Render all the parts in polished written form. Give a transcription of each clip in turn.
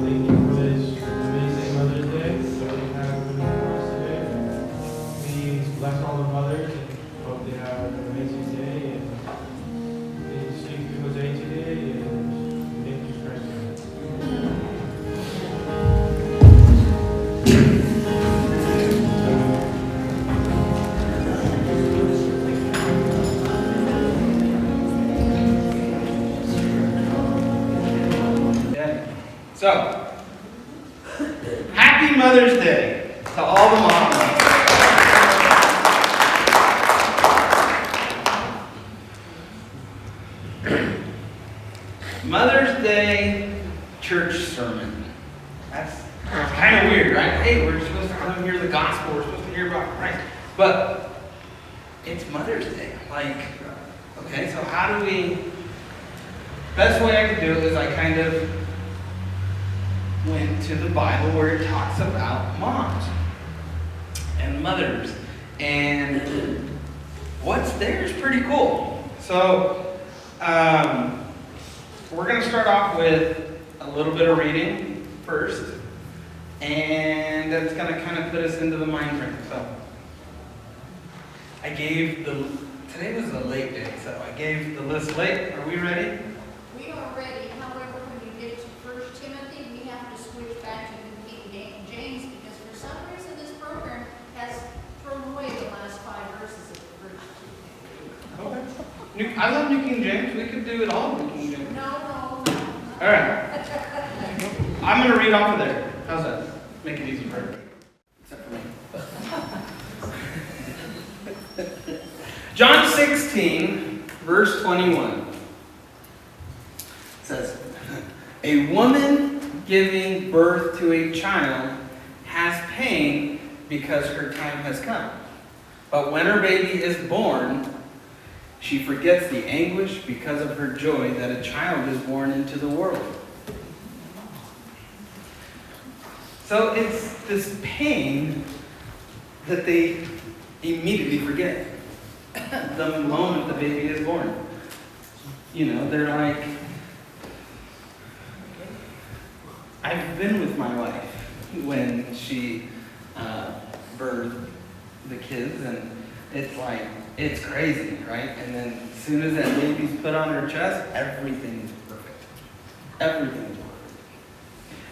thank you for this amazing Mother's Day that we have for us today. Please bless all the mothers and hope they have an amazing day. And please speak to Jose today and thank you, Christ. So, happy Mother's Day to all the moms. Mother's Day church sermon. That's kind of weird, right? Hey, we're supposed to come hear the gospel. We're supposed to hear about Christ. But it's Mother's Day. Like, okay, so how do we... Best way I could do it is I kind of went to the Bible where it talks about moms and mothers, and what's there is pretty cool. So we're going to start off with a little bit of reading first, and that's going to kind of put us into the mind frame. So I gave today was a late day, so I gave the list late. Are we ready? We are ready. However, when you get to 1 Timothy, we have to switch back to New King James because for some reason this program has thrown away the last 5 verses of the 1 Timothy. Okay. I love New King James. We could do it all in New King James. No. All right. I'm going to read off of there. How's that? Make it easy for everybody. Except for me. John 16, verse 21. Says, a woman giving birth to a child has pain because her time has come. But when her baby is born, she forgets the anguish because of her joy that a child is born into the world. So it's this pain that they immediately forget the moment the baby is born. You know, they're like, I've been with my wife when she birthed the kids, and it's like, it's crazy, right? And then as soon as that baby's put on her chest, everything is perfect. Everything is perfect.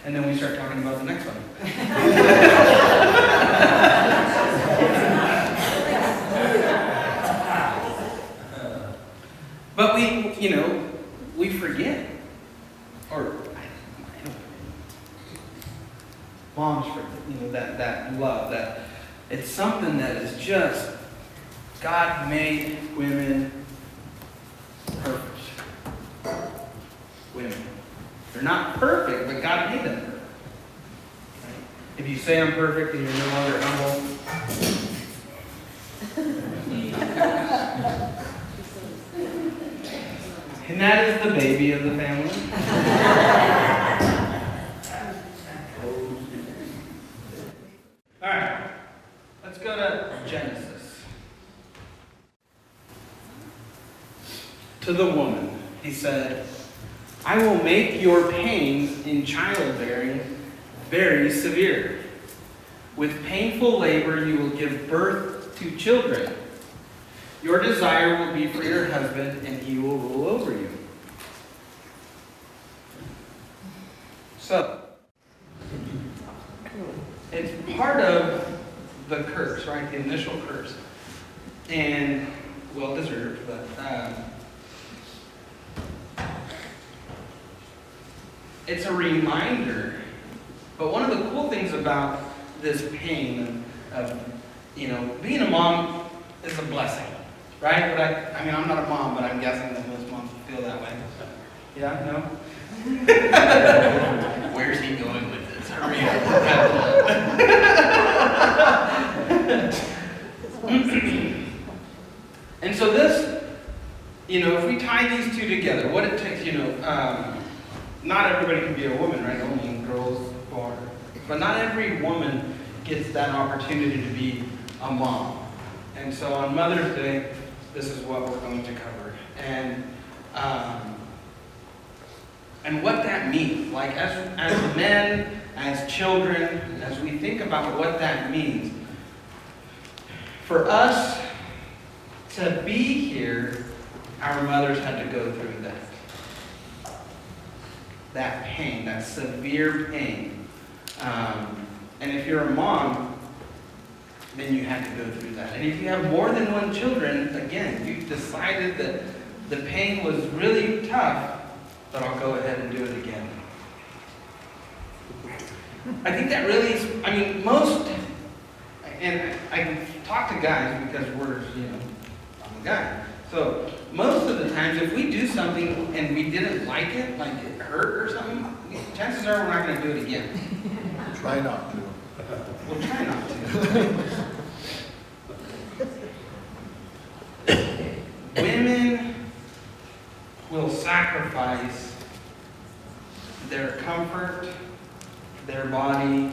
And then we start talking about the next one. But we forget. Or moms forget, that love, that it's something that is just, God made women perfect. Women. They're not perfect, but God made them perfect. Right? If you say I'm perfect and you're no longer humble, and that is the baby of the family. All right, let's go to Genesis. To the woman, he said, I will make your pains in childbearing very severe. With painful labor you will give birth to children. Your desire will be for your husband, and he will rule over you. So, it's part of the curse, right? The initial curse. And, well deserved, but it's a reminder. But one of the cool things about this pain of being a mom is a blessing, right? But I mean, I'm not a mom, but I'm guessing that most moms feel that way. Yeah, no? Where's he going with this? Hurry up. And so this, if we tie these two together, what it takes, not everybody can be a woman, right? Only girls are. But not every woman gets that opportunity to be a mom. And so on Mother's Day, this is what we're going to cover. And and what that means. Like as men, as children, as we think about what that means. For us to be here, our mothers had to go through that. That pain, that severe pain. And if you're a mom, then you had to go through that. And if you have more than one children, again, you've decided that the pain was really tough, but I'll go ahead and do it again. I think that really is, I mean, most, and I can talk to guys because we're, I'm a guy. So most of the times, if we do something and we didn't like it, like it hurt or something, chances are we're not going to do it again. Try not to. We'll try not to. Women will sacrifice their comfort, their body,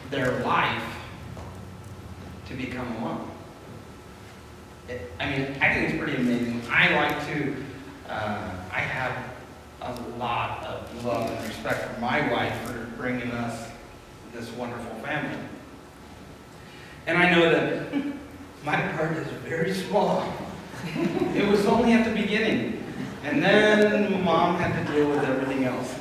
their life to become a mom. I think it's pretty amazing. I have a lot of love and respect for my wife for bringing us this wonderful family. And I know that my part is very small. It was only at the beginning. And then Mom had to deal with everything else.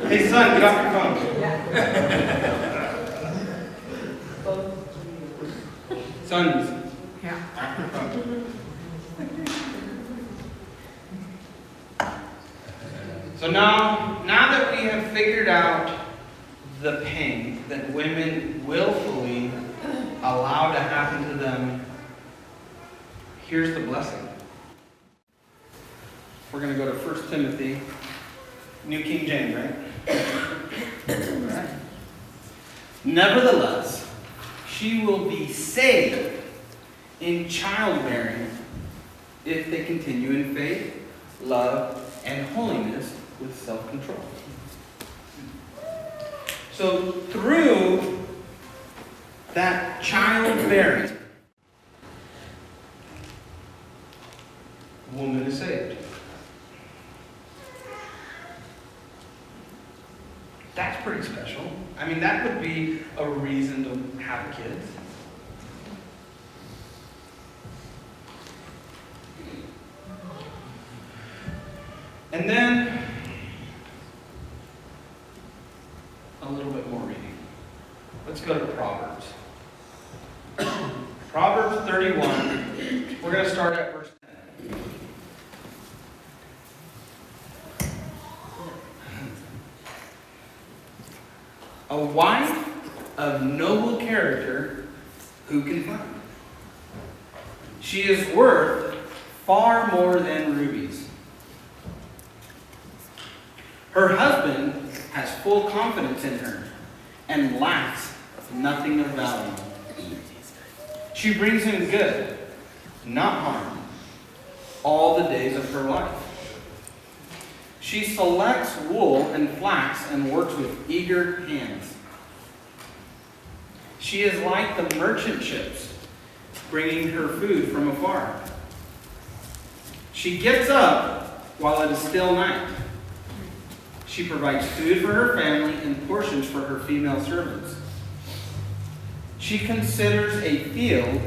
Hey son, get off your phone. Sons. Yeah. Off your phone. So now that we have figured out the pain that women willfully allow to happen to them, here's the blessing. We're going to go to 1 Timothy, New King James, right? Nevertheless, she will be saved in childbearing if they continue in faith, love, and holiness with self-control. So through that childbearing, a woman is saved. That's pretty special. I mean, that would be a reason to have kids. And then a little bit more reading. Let's go to Proverbs. Proverbs 31. We're going to start at verse 10. A wife of noble character, who can find? She is worth far more than rubies. Her husband has full confidence in her and lacks nothing of value. She brings him good, not harm, all the days of her life. She selects wool and flax and works with eager hands. She is like the merchant ships, bringing her food from afar. She gets up while it is still night. She provides food for her family and portions for her female servants. She considers a field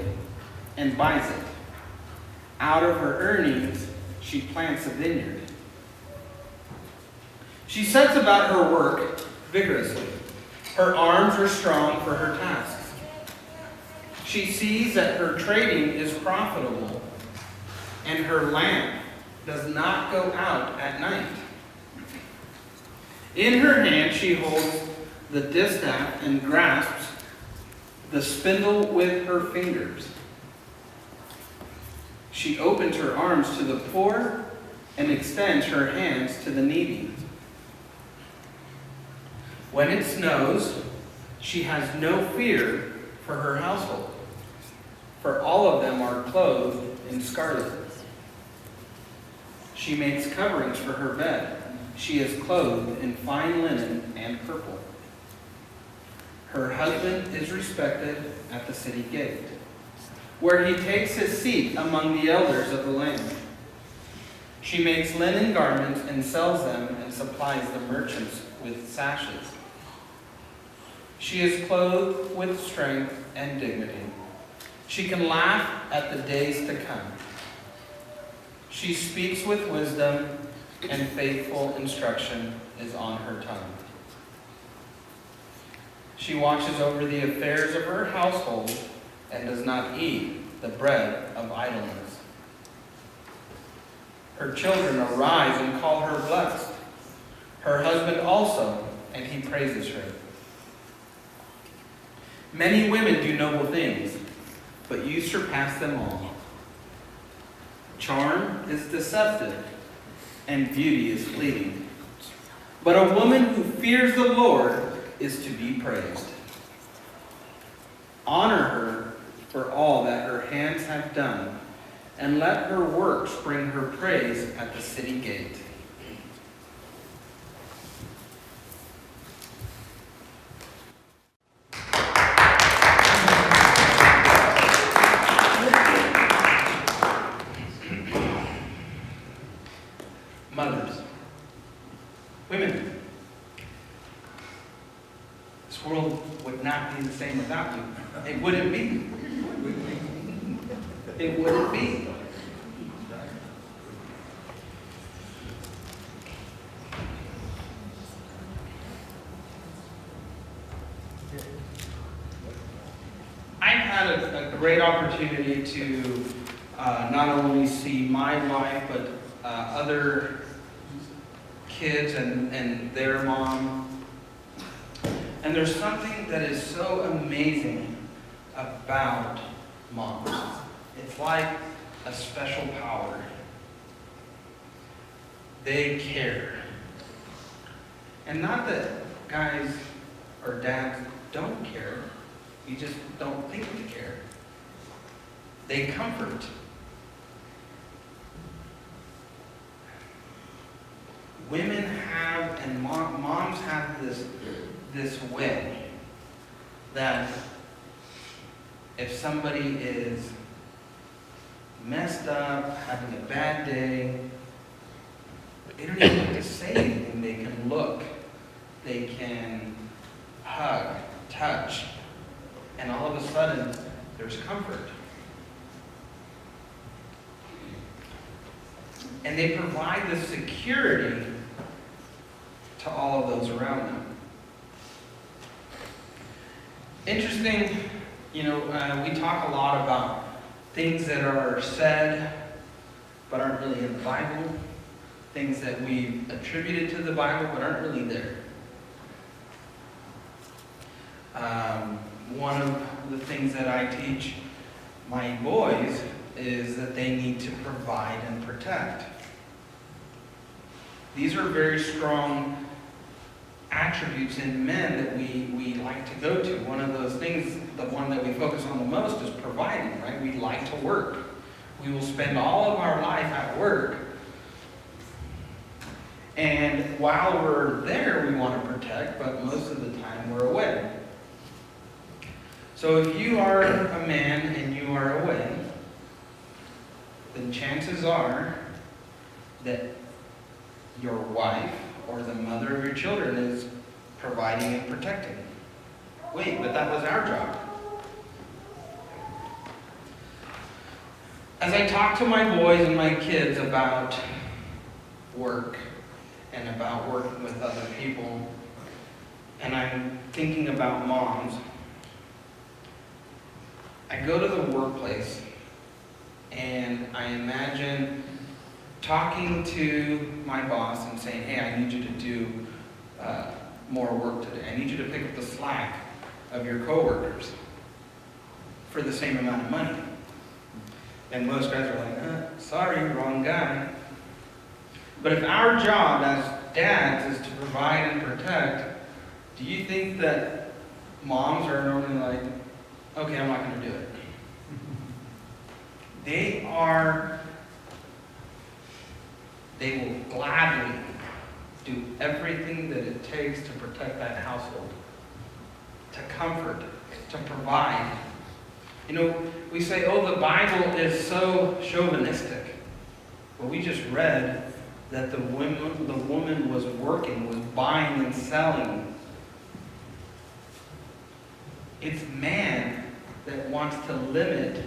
and buys it. Out of her earnings, she plants a vineyard. She sets about her work vigorously. Her arms are strong for her tasks. She sees that her trading is profitable, and her lamp does not go out at night. In her hand she holds the distaff and grasps the spindle with her fingers. She opens her arms to the poor and extends her hands to the needy. When it snows, she has no fear for her household, for all of them are clothed in scarlet. She makes coverings for her bed. She is clothed in fine linen and purple. Her husband is respected at the city gate, where he takes his seat among the elders of the land. She makes linen garments and sells them and supplies the merchants with sashes. She is clothed with strength and dignity. She can laugh at the days to come. She speaks with wisdom, and faithful instruction is on her tongue. She watches over the affairs of her household and does not eat the bread of idleness. Her children arise and call her blessed. Her husband also, and he praises her. Many women do noble things, but you surpass them all. Charm is deceptive, and beauty is fleeting. But a woman who fears the Lord is to be praised. Honor her for all that her hands have done, and let her works bring her praise at the city gate. Mothers, women, this world would not be the same without you. It wouldn't be. It wouldn't be. I've had a great opportunity to not only see my wife, but other kids and their mom. And there's something that is so amazing about moms. It's like a special power. They care. And not that guys or dads don't care. You just don't think they care. They comfort. Women have, and moms have this way that if somebody is messed up, having a bad day, they don't even have to say anything. They can look, they can hug, touch, and all of a sudden there's comfort. And they provide the security to all of those around them. Interesting, we talk a lot about things that are said but aren't really in the Bible, things that we've attributed to the Bible but aren't really there. One of the things that I teach my boys is that they need to provide and protect. These are very strong attributes in men that we like to go to. One of those things, the one that we focus on the most, is providing, right? We like to work. We will spend all of our life at work. And while we're there, we want to protect, but most of the time we're away. So if you are a man and you are away, then chances are that your wife or the mother of your children is providing and protecting. Wait, but that was our job. As I talk to my boys and my kids about work and about working with other people, and I'm thinking about moms, I go to the workplace and I imagine talking to my boss and saying, hey, I need you to do more work today. I need you to pick up the slack of your coworkers for the same amount of money. And most guys are like, sorry, wrong guy. But if our job as dads is to provide and protect, do you think that moms are normally like, okay, I'm not going to do it? They will gladly do everything that it takes to protect that household. to comfort, to provide. You know, we say, oh, the Bible is so chauvinistic. But we just read that the woman was working, was buying and selling. It's man that wants to limit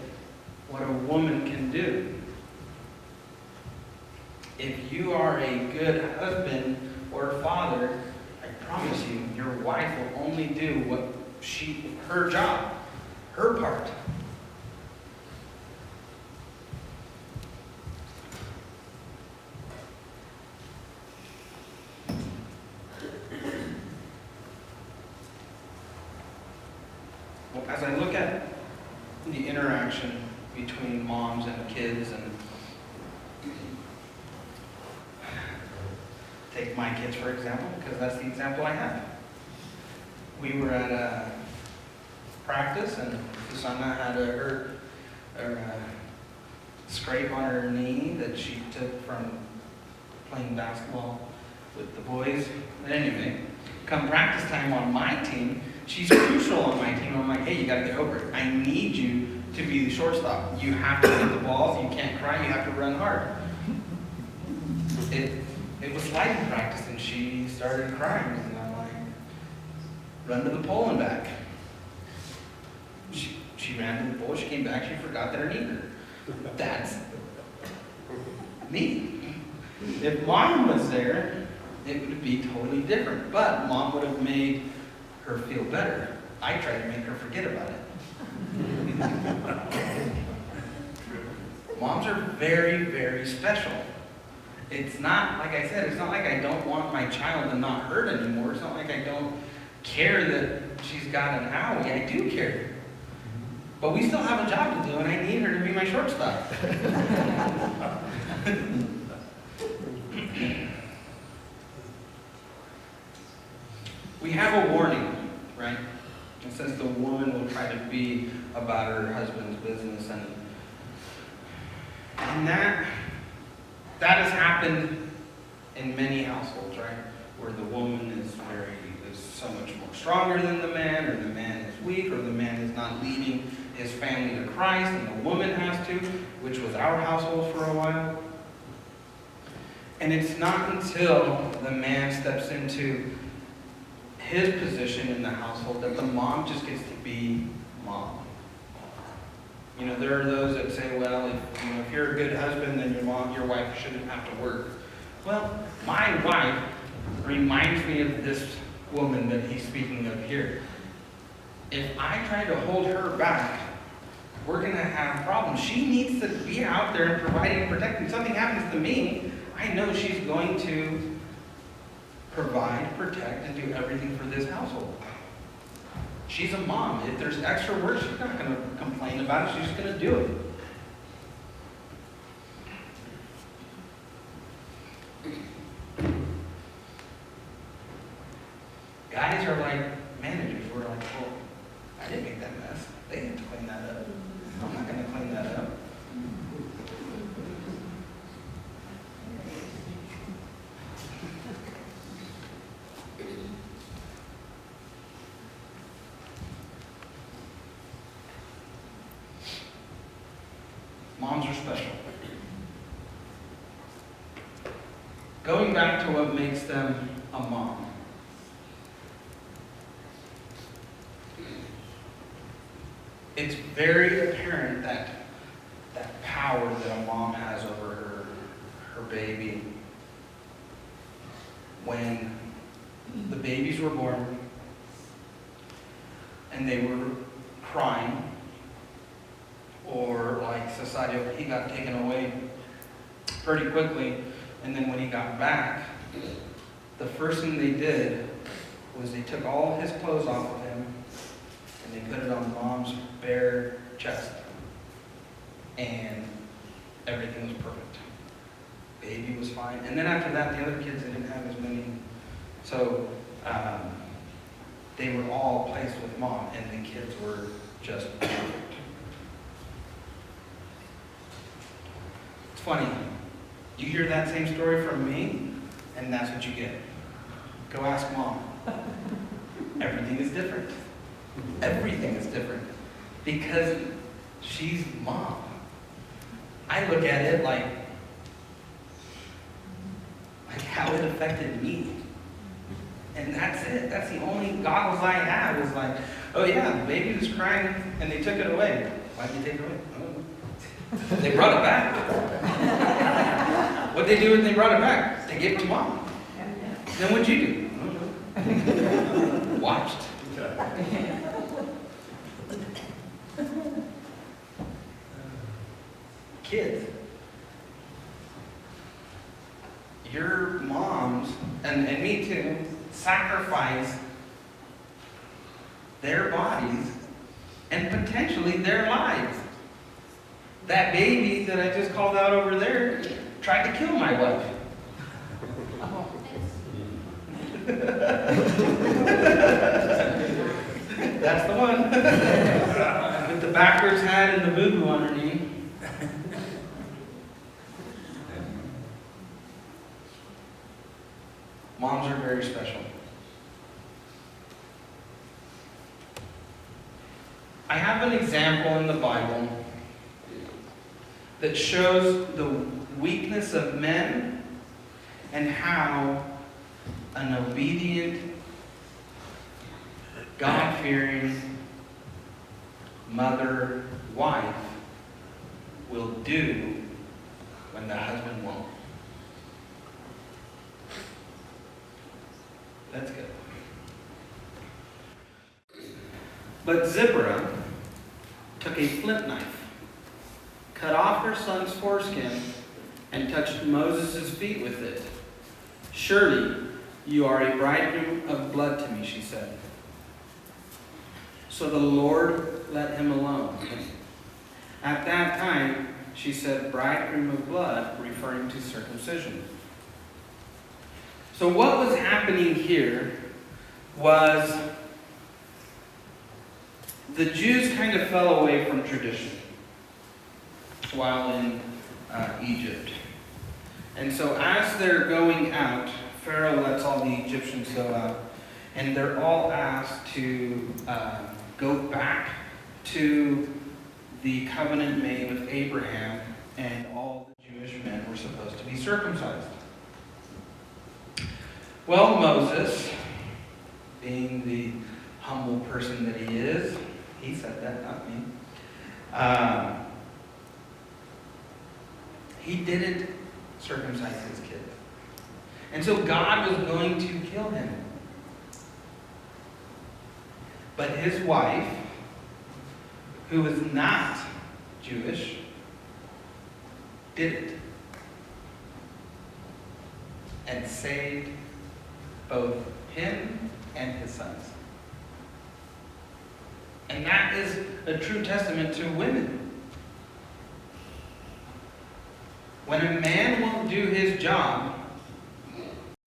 what a woman can do. If you are a good husband or father, I promise you, your wife will only do what her job, her part. Well, as I look at the interaction between moms and kids, and take my kids for example, because that's the example I have. We were at a practice, and Susanna had a scrape on her knee that she took from playing basketball with the boys. But anyway, come practice time on my team, she's crucial on my team. I'm like, hey, you got to get over it. I need you to be the shortstop. You have to hit the balls. You can't cry. You have to run hard. It was sliding practice, and she started crying, and I'm like, run to the pole and back. She ran to the pole. She came back. She forgot that her knee hurt. That's me. If mom was there, it would be totally different. But mom would have made her feel better. I tried to make her forget about it. Moms are very, very special. It's not, like I said, it's not like I don't want my child to not hurt anymore. It's not like I don't care that she's got an owie. I do care. But we still have a job to do, and I need her to be my shortstop. We have a warning, right? It says the woman will try to be about her husband's business, and that has happened in many households, right? Where the woman is so much more stronger than the man, or the man is weak, or the man is not leading his family to Christ, and the woman has to, which was our household for a while. And it's not until the man steps into his position in the household that the mom just gets to be mom. You know, there are those that say, well, if you're a good husband, then your wife shouldn't have to work. Well, my wife reminds me of this woman that he's speaking of here. If I try to hold her back, we're going to have problems. She needs to be out there and providing and protecting. If something happens to me, I know she's going to provide, protect, and do everything for this household. She's a mom. If there's extra work, she's not going to complain about it. She's just going to do it. Guys are like managers. We're like, well, I didn't make that mess. They had to clean that up. I'm not going to clean that up. Moms are special. Going back to what makes them a mom. It's very apparent that power that a mom has over her baby. When the babies were born and they were crying, or like society, he got taken away pretty quickly, and then when he got back, the first thing they did was they took all his clothes off of him and they put it on mom's bare chest, and everything was perfect. Baby was fine, and then after that, the other kids, they didn't have as many, so they were all placed with mom, and the kids were just perfect. It's funny, you hear that same story from me, and that's what you get. Go ask mom. Everything is different. Everything is different because she's mom. I look at it like how it affected me. And that's it. That's the only goggles I have is like, oh yeah, the baby was crying and they took it away. Why'd they take it away? I don't know. They brought it back. What'd they do when they brought it back? They gave it to mom. Then what'd you do? I don't know. Watched. Kids. Your moms, and me too, sacrifice their bodies and potentially their lives. That baby that I just called out over there tried to kill my wife. That's the one. With the backwards hat and the boo-boo underneath. Moms are very special. I have an example in the Bible that shows the weakness of men and how an obedient, God-fearing mother, wife will do when the husband won't. Let's go. But Zipporah took a flint knife, cut off her son's foreskin, and touched Moses' feet with it. Surely you are a bridegroom of blood to me, she said. So the Lord let him alone. At that time, she said, bridegroom of blood, referring to circumcision. So what was happening here was the Jews kind of fell away from tradition while in Egypt. And so as they're going out, Pharaoh lets all the Egyptians go out, and they're all asked to go back to the covenant made with Abraham, and all the Jewish men were supposed to be circumcised. Well, Moses, being the humble person that he is, he said that, not me. He didn't circumcise his kid. And so God was going to kill him. But his wife, who was not Jewish, did it. And saved both him and his sons. And that is a true testament to women. When a man won't do his job,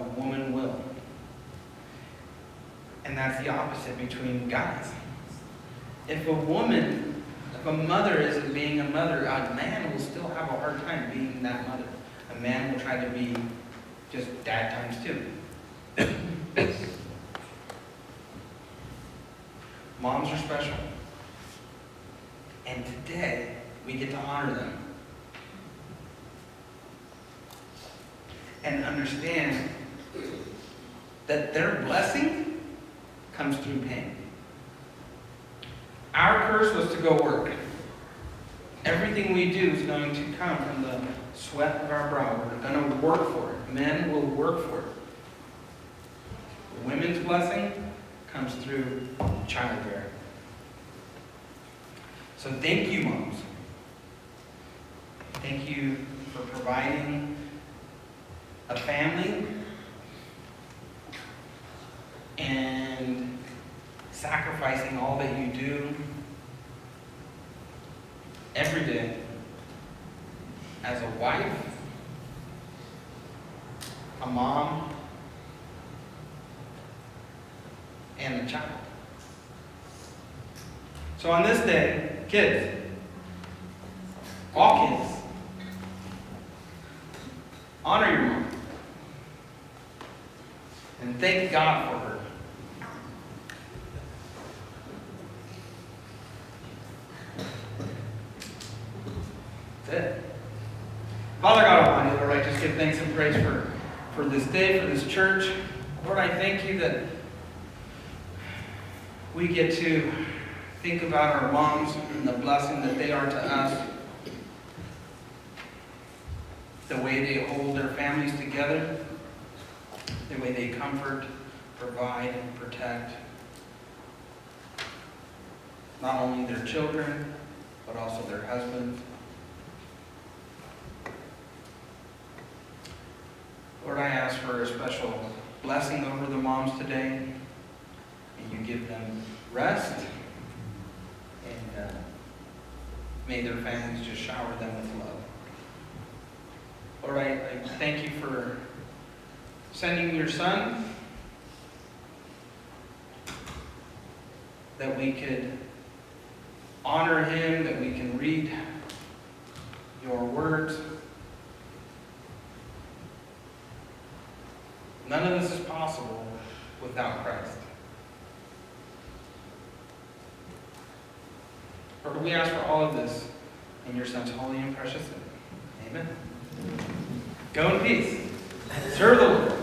a woman will. And that's the opposite between guys. If a mother isn't being a mother, a man will still have a hard time being that mother. A man will try to be just dad times two. Moms are special. And today, we get to honor them. And understand that their blessing comes through pain. Our curse was to go work. Everything we do is going to come from the sweat of our brow. We're going to work for it. Men will work for it. The women's blessing comes through childbearing. So thank you, moms. Thank you for providing a family and sacrificing all that you do every day as a wife, a mom, and a child. So on this day, kids, all kids, honor your mom. And thank God for her. That's it. Father God Almighty, Lord, I just give thanks and praise for this day, for this church. Lord, I thank you that we get to think about our moms and the blessing that they are to us, the way they hold their families together, the way they comfort, provide, and protect not only their children, but also their husbands. Lord, I ask for a special blessing over the moms today, and you give them rest, and may their families just shower them with love. Lord, I thank you for sending your Son, that we could honor him, that we can read your words. None of this is possible without Christ. Lord, we ask for all of this in your Son's holy and precious name. Amen. Go in peace. Serve the Lord.